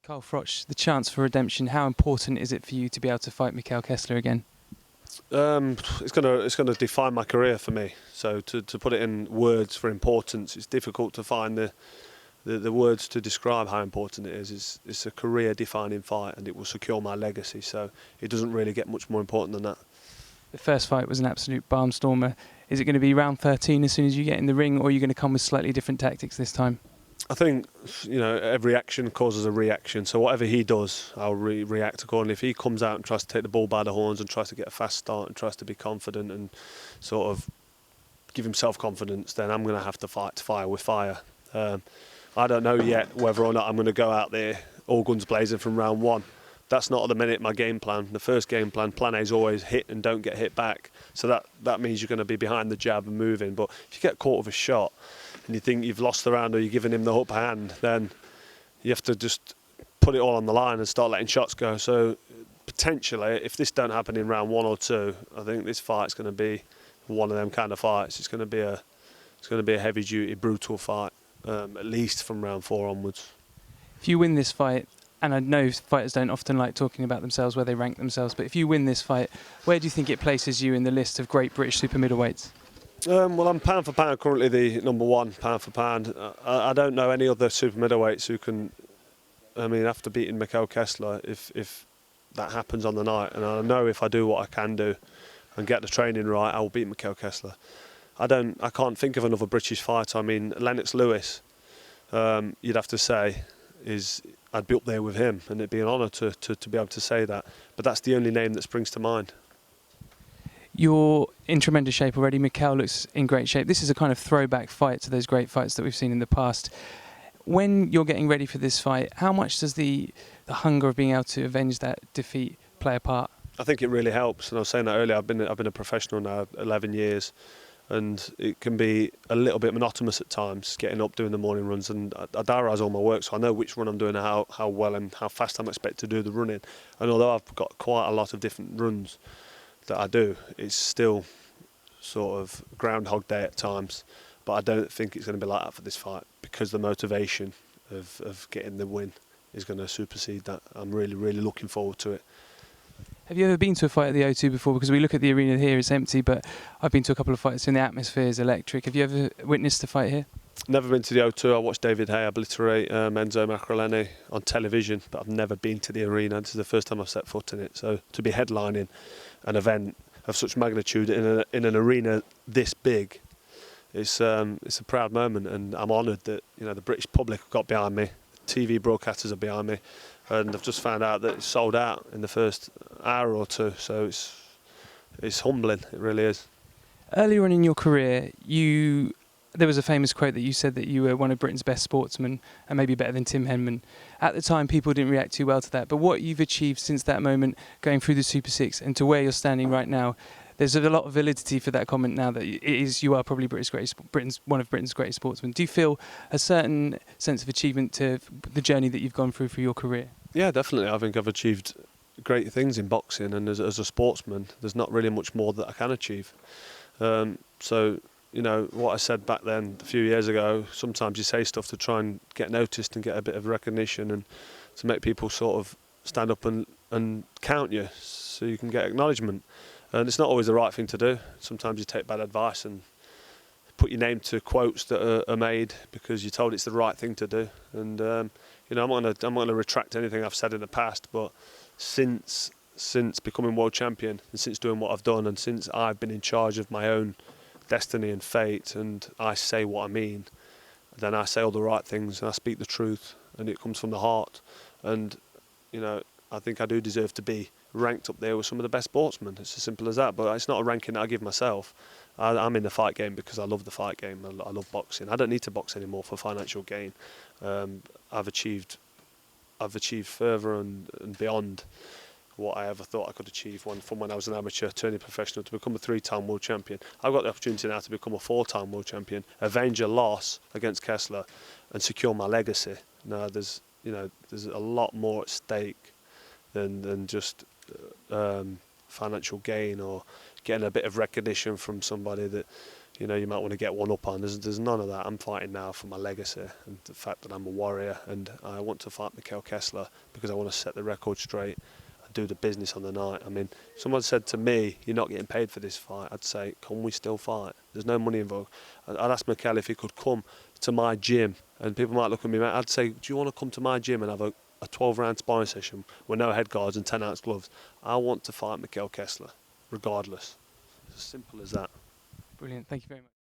Carl Froch, the chance for redemption, how important is it for you to be able to fight Mikhail Kessler again? It's gonna define my career for me. So to put it in words for importance, it's difficult to find the words to describe how important it is. It's a career-defining fight, and it will secure my legacy. So it doesn't really get much more important than that. The first fight was an absolute barnstormer. Is it going to be round 13 as soon as you get in the ring, or are you going to come with slightly different tactics this time? I think, every action causes a reaction. So whatever he does, I'll react accordingly. If he comes out and tries to take the bull by the horns and tries to get a fast start and tries to be confident and sort of give himself confidence, then I'm going to have to fight fire with fire. I don't know yet whether or not I'm going to go out there all guns blazing from round one. That's not at the minute my game plan. The first game plan A is always hit and don't get hit back. So that means you're going to be behind the jab and moving. But if you get caught with a shot and you think you've lost the round or you're giving him the upper hand, then you have to just put it all on the line and start letting shots go. So potentially, if this don't happen in round 1 or 2, I think this fight's going to be one of them kind of fights. It's going to be a heavy-duty, brutal fight, at least from round 4 onwards. If you win this fight, and I know fighters don't often like talking about themselves, where they rank themselves, but if you win this fight, where do you think it places you in the list of great British super middleweights? Well, I'm pound for pound currently the number 1 pound for pound. I don't know any other super middleweights who can. I mean, after beating Mikhail Kessler, if that happens on the night, and I know if I do what I can do and get the training right, I will beat Mikhail Kessler. I can't think of another British fighter. I mean, Lennox Lewis, you'd have to say, I'd be up there with him, and it'd be an honour to be able to say that. But that's the only name that springs to mind. You're in tremendous shape already. Mikhail looks in great shape. This is a kind of throwback fight to those great fights that we've seen in the past. When you're getting ready for this fight, how much does the hunger of being able to avenge that defeat play a part? I think it really helps, and I was saying that earlier. I've been a professional now 11 years, and it can be a little bit monotonous at times, getting up, doing the morning runs, and I diarise all my work, so I know which run I'm doing and how well and how fast I'm expected to do the running. And although I've got quite a lot of different runs that I do, it's still sort of Groundhog Day at times. But I don't think it's going to be like that for this fight, because the motivation of getting the win is going to supersede that. I'm really, really looking forward to it. Have you ever been to a fight at the O2 before? Because we look at the arena here, it's empty, but I've been to a couple of fights and the atmosphere is electric. Have you ever witnessed a fight here? Never been to the O2. I watched David Hay obliterate Enzo Macroleni on television, but I've never been to the arena. This is the first time I've set foot in it. So to be headlining an event of such magnitude in an arena this big, it's a proud moment, and I'm honoured that the British public have got behind me, TV broadcasters are behind me, and I've just found out that it's sold out in the first hour or two. So it's humbling. It really is. Earlier on in your career, there was a famous quote that you said that you were one of Britain's best sportsmen and maybe better than Tim Henman. At the time, people didn't react too well to that. But what you've achieved since that moment, going through the Super Six and to where you're standing right now, there's a lot of validity for that comment now that you are probably one of Britain's greatest sportsmen. Do you feel a certain sense of achievement to the journey that you've gone through for your career? Yeah, definitely. I think I've achieved great things in boxing, and as a sportsman, there's not really much more that I can achieve. So, what I said back then a few years ago, sometimes you say stuff to try and get noticed and get a bit of recognition and to make people sort of stand up and count you so you can get acknowledgement. And it's not always the right thing to do. Sometimes you take bad advice and put your name to quotes that are made because you're told it's the right thing to do. And I'm not going to retract anything I've said in the past, but since becoming world champion and since doing what I've done and since I've been in charge of my own destiny and fate, and I say what I mean, then I say all the right things and I speak the truth, and it comes from the heart. And I think I do deserve to be ranked up there with some of the best sportsmen. It's as simple as that. But it's not a ranking that I give myself. I'm in the fight game because I love the fight game. I love boxing. I don't need to box anymore for financial gain. I've achieved further and beyond what I ever thought I could achieve from when I was an amateur turning professional to become a 3-time world champion. I've got the opportunity now to become a 4-time world champion, avenge a loss against Kessler and secure my legacy. Now there's a lot more at stake than just financial gain or getting a bit of recognition from somebody that you know, you might want to get one up on. There's none of that. I'm fighting now for my legacy and the fact that I'm a warrior, and I want to fight Kessler because I want to set the record straight and do the business on the night. I mean, someone said to me, "You're not getting paid for this fight." I'd say, "Can we still fight? There's no money involved." I'd ask Mikel if he could come to my gym, and people might look at me. I'd say, "Do you want to come to my gym and have a 12-round sparring session with no head guards and 10-ounce gloves?" I want to fight Kessler, regardless. It's as simple as that. Brilliant. Thank you very much.